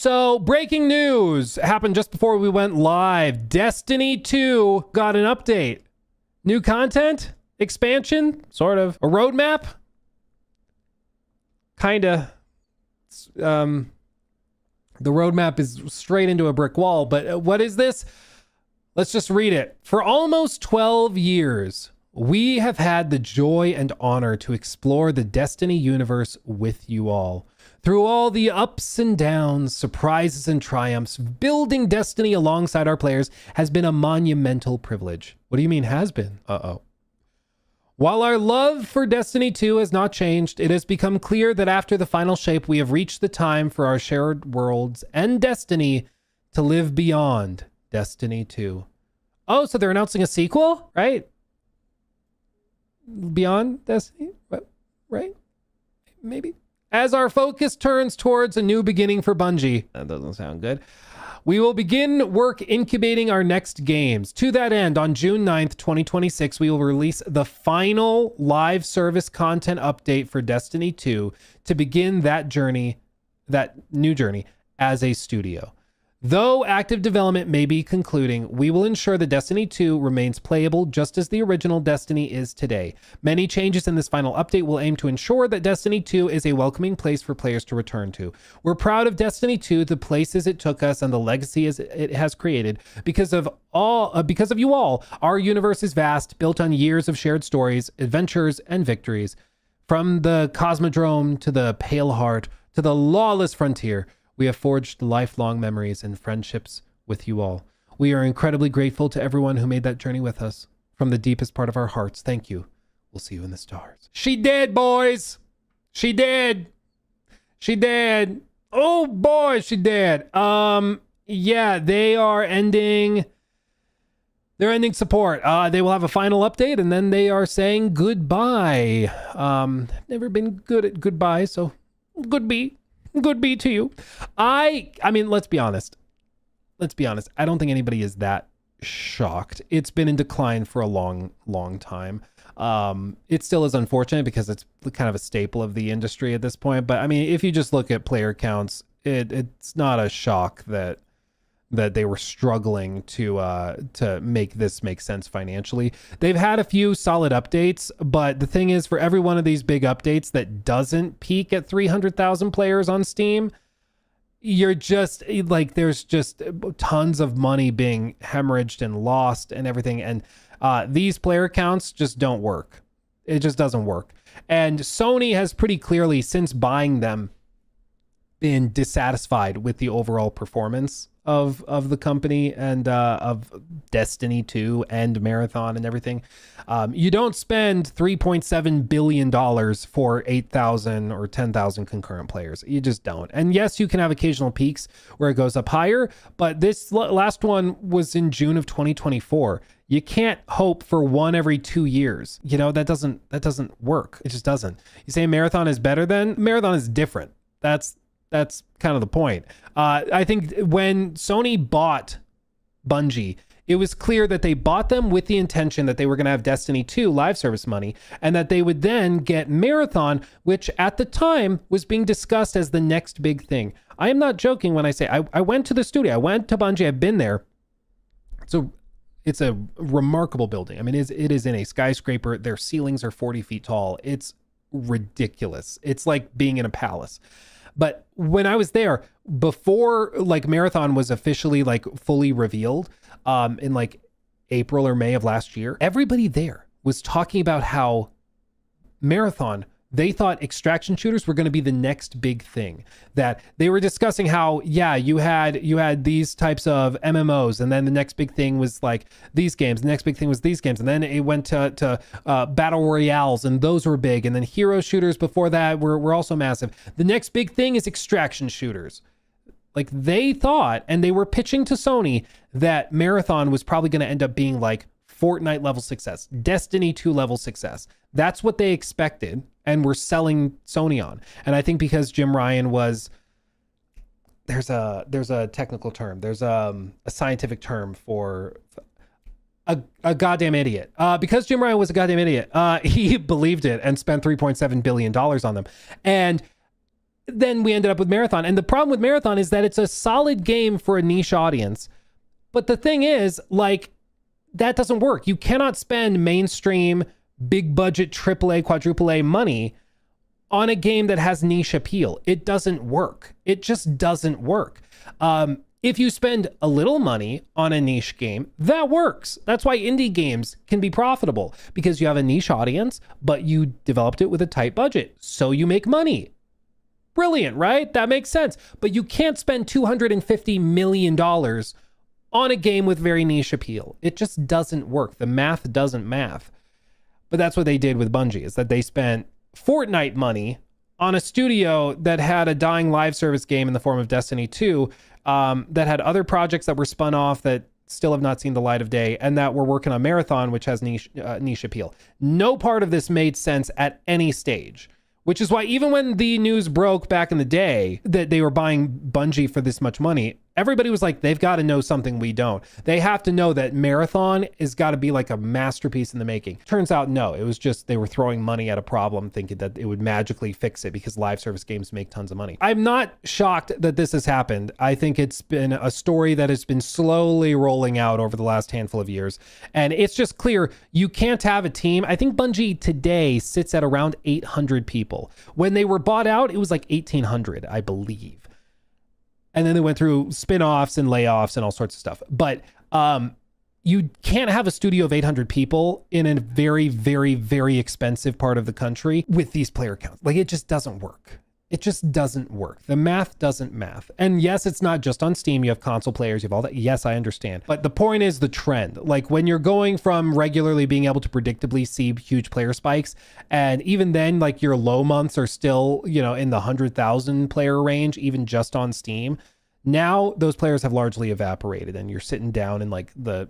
So breaking news happened just before we went live. Destiny 2 got an update. New content, expansion, sort of. A roadmap, kinda. The roadmap is straight into a brick wall, but what is this? Let's just read it. For almost 12 years, we have had the joy and honor to explore the Destiny universe with you all. Through all the ups and downs, surprises and triumphs, building Destiny alongside our players has been a monumental privilege. What do you mean has been? While our love for Destiny 2 has not changed, it has become clear that after the final shape, we have reached the time for our shared worlds and Destiny to live beyond Destiny 2. Oh, so they're announcing a sequel, right? Beyond Destiny, right? Maybe. As our focus turns towards a new beginning for Bungie, that doesn't sound good, we will begin work incubating our next games. To that end, on June 9th, 2026, we will release the final live service content update for Destiny 2 to begin that journey, that new journey, as a studio. Though active development may be concluding, we will ensure that Destiny 2 remains playable just as the original Destiny is today. Many changes in this final update will aim to ensure that Destiny 2 is a welcoming place for players to return to. We're proud of Destiny 2, the places it took us, and the legacy it has created. Because of you all, our universe is vast, built on years of shared stories, adventures, and victories. From the Cosmodrome to the Pale Heart to the Lawless Frontier, we have forged lifelong memories and friendships with you all. We are incredibly grateful to everyone who made that journey with us. From the deepest part of our hearts, thank you. We'll see you in the stars. She did, boys. She did. She did. Oh boy, she did. Yeah, they are ending. They're ending support. They will have a final update and then they are saying goodbye. Never been good at goodbye, so goodbye. Good be to you. I mean, let's be honest. I don't think anybody is that shocked. It's been in decline for a long time. It still is unfortunate because it's kind of a staple of the industry at this point. But I mean, if you just look at player counts, it's not a shock that they were struggling to make this make sense financially. They've had a few solid updates, but the thing is, for every one of these big updates that doesn't peak at 300,000 players on Steam, you're just like, there's just tons of money being hemorrhaged and lost and everything. And these player counts just don't work. It just doesn't work. And Sony has pretty clearly, since buying them, been dissatisfied with the overall performance of the company and of Destiny 2 and Marathon and everything. You don't spend $3.7 billion for 8,000 or 10,000 concurrent players. You just don't. And yes, you can have occasional peaks where it goes up higher, but this last one was in June of 2024. You can't hope for one every 2 years. You know, that doesn't work. It just doesn't. You say Marathon is better than? Marathon is different. That's kind of the point. I think when Sony bought Bungie, it was clear that they bought them with the intention that they were going to have Destiny 2 live service money and that they would then get Marathon, which at the time was being discussed as the next big thing. I am not joking when I say I went to the studio. I went to Bungie. I've been there. So it's a remarkable building. I mean, it is in a skyscraper. Their ceilings are 40 feet tall. It's ridiculous. It's like being in a palace. But when I was there, before like Marathon was officially like fully revealed in like April or May of last year, everybody there was talking about how Marathon, they thought extraction shooters were going to be the next big thing. That they were discussing how, yeah, you had these types of MMOs, and then the next big thing was like these games. The next big thing was these games, and then it went to battle royales, and those were big. And then hero shooters before that were also massive. The next big thing is extraction shooters. Like they thought, and they were pitching to Sony that Marathon was probably going to end up being like Fortnite level success, Destiny 2 level success. That's what they expected and were selling Sony on. And I think because Jim Ryan was, there's a technical term, there's a scientific term for a goddamn idiot. Because Jim Ryan was a goddamn idiot, he believed it and spent $3.7 billion on them. And then we ended up with Marathon. And the problem with Marathon is that it's a solid game for a niche audience. But the thing is, like, that doesn't work. You cannot spend mainstream, big budget, AAA, quadruple A money on a game that has niche appeal. It doesn't work. It just doesn't work. If you spend a little money on a niche game, that works. That's why indie games can be profitable, because you have a niche audience, but you developed it with a tight budget, so you make money. Brilliant, right? That makes sense. But you can't spend $250 million on a game with very niche appeal. It just doesn't work. The math doesn't math. But that's what they did with Bungie, is that they spent Fortnite money on a studio that had a dying live service game in the form of Destiny 2, that had other projects that were spun off that still have not seen the light of day, and that were working on Marathon, which has niche appeal. No part of this made sense at any stage, which is why even when the news broke back in the day that they were buying Bungie for this much money, everybody was like, they've got to know something we don't. They have to know that Marathon has got to be like a masterpiece in the making. Turns out, no, it was just they were throwing money at a problem thinking that it would magically fix it because live service games make tons of money. I'm not shocked that this has happened. I think it's been a story that has been slowly rolling out over the last handful of years. And it's just clear you can't have a team. I think Bungie today sits at around 800 people. When they were bought out, it was like 1,800, I believe. And then they went through spin-offs and layoffs and all sorts of stuff. But you can't have a studio of 800 people in a very, very, very expensive part of the country with these player counts. Like, it just doesn't work. It just doesn't work. The math doesn't math. And yes, it's not just on Steam. You have console players, you have all that. Yes, I understand. But the point is the trend. Like, when you're going from regularly being able to predictably see huge player spikes, and even then, like, your low months are still, in the 100,000 player range, even just on Steam. Now those players have largely evaporated, and you're sitting down in like the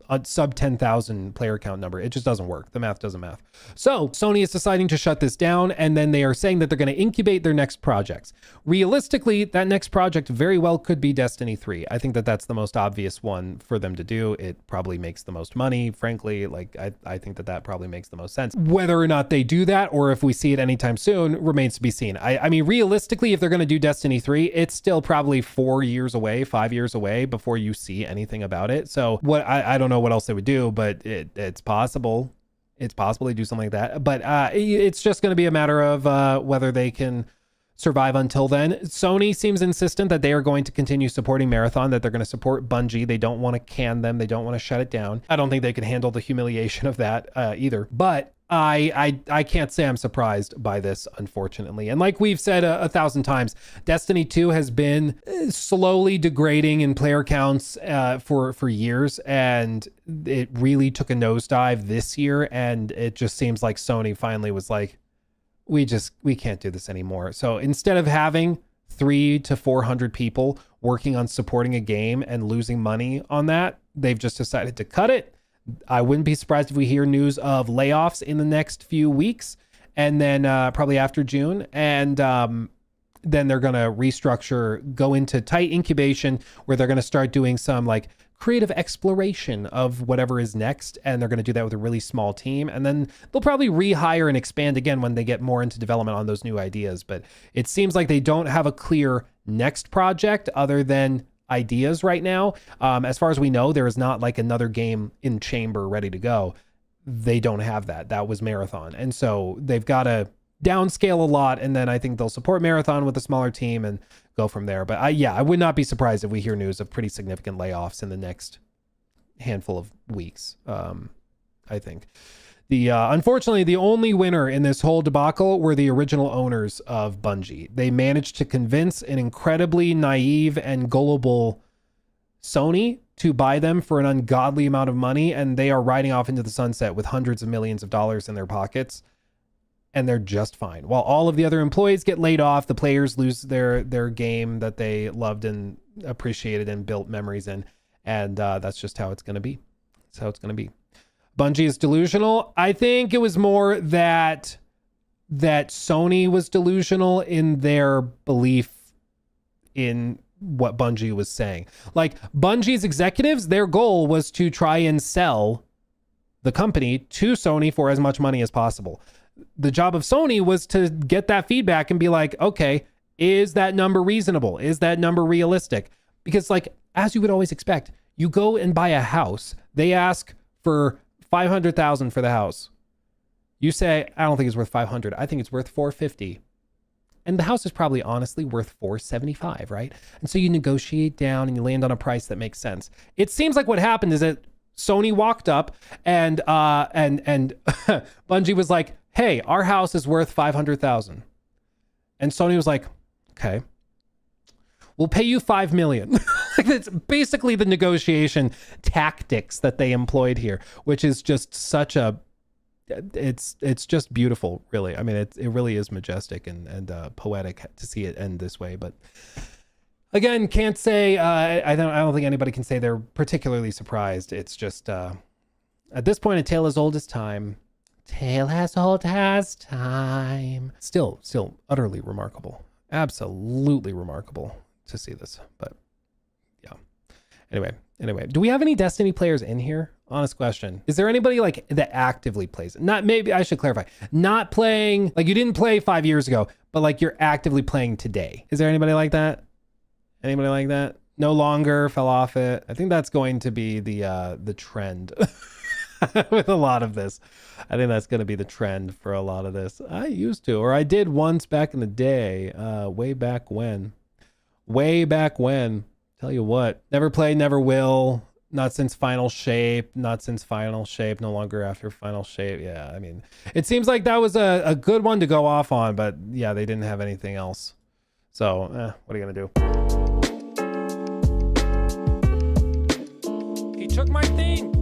a sub 10,000 player count number. It just doesn't work. The math doesn't math. So Sony is deciding to shut this down, and then they are saying that they're going to incubate their next projects. Realistically, that next project very well could be Destiny 3. I think that that's the most obvious one for them to do. It probably makes the most money, frankly. Like, I think that probably makes the most sense. Whether or not they do that, or if we see it anytime soon, remains to be seen. I mean, realistically, if they're going to do Destiny 3, it's still probably 4 years away, 5 years away before you see anything about it. So I don't know what else they would do, but it's possible. It's possible they do something like that. But it's just going to be a matter of whether they can survive until then. Sony seems insistent that they are going to continue supporting Marathon, that they're going to support Bungie. They don't want to can them. They don't want to shut it down. I don't think they can handle the humiliation of that either. But I can't say I'm surprised by this, unfortunately. And like we've said a thousand times, Destiny 2 has been slowly degrading in player counts for years, and it really took a nosedive this year. And it just seems like Sony finally was like, we can't do this anymore. So instead of having 300 to 400 people working on supporting a game and losing money on that, they've just decided to cut it. I wouldn't be surprised if we hear news of layoffs in the next few weeks, and then probably after June. And then they're going to restructure, go into tight incubation, where they're going to start doing some like creative exploration of whatever is next. And they're going to do that with a really small team. And then they'll probably rehire and expand again when they get more into development on those new ideas. But it seems like they don't have a clear next project other than ideas right now. As far as we know, there is not like another game in chamber ready to go. They don't have that. That was Marathon. And so they've got to downscale a lot, and then I think they'll support Marathon with a smaller team and go from there. But I would not be surprised if we hear news of pretty significant layoffs in the next handful of weeks. I think unfortunately, the only winner in this whole debacle were the original owners of Bungie. They managed to convince an incredibly naive and gullible Sony to buy them for an ungodly amount of money, and they are riding off into the sunset with hundreds of millions of dollars in their pockets, and they're just fine. While all of the other employees get laid off, the players lose their game that they loved and appreciated and built memories in, and that's just how it's going to be. That's how it's going to be. Bungie is delusional. I think it was more that Sony was delusional in their belief in what Bungie was saying. Like, Bungie's executives, their goal was to try and sell the company to Sony for as much money as possible. the job of Sony was to get that feedback and be like, okay, is that number reasonable? Is that number realistic? Because like, as you would always expect, you go and buy a house. They ask for $500,000 for the house. You say, I don't think it's worth 500. I think it's worth 450. And the house is probably honestly worth 475, right? And so you negotiate down and you land on a price that makes sense. It seems like what happened is that Sony walked up and Bungie was like, hey, our house is worth 500,000. And Sony was like, okay, we'll pay you 5 million. Like, that's basically the negotiation tactics that they employed here, which is just such a, it's just beautiful, really. I mean, it really is majestic and poetic to see it end this way. But again, can't say, I don't think anybody can say they're particularly surprised. It's just, at this point, a tale as old as time. Tale as old as time. Still utterly remarkable. Absolutely remarkable to see this. But yeah. Anyway, do we have any Destiny players in here? Honest question. Is there anybody like that actively plays it? Not, maybe I should clarify. Not playing, like you didn't play 5 years ago, but like you're actively playing today. Is there anybody like that? Anybody like that? No longer fell off it. I think that's going to be the trend with a lot of this. I think that's going to be the trend for a lot of this. I used to, or I did once back in the day, way back when. Tell you what, never played, never will. Not since Final Shape, no longer after Final Shape. Yeah, I mean, it seems like that was a good one to go off on, but yeah, they didn't have anything else. So, what are you gonna do? He took my thing.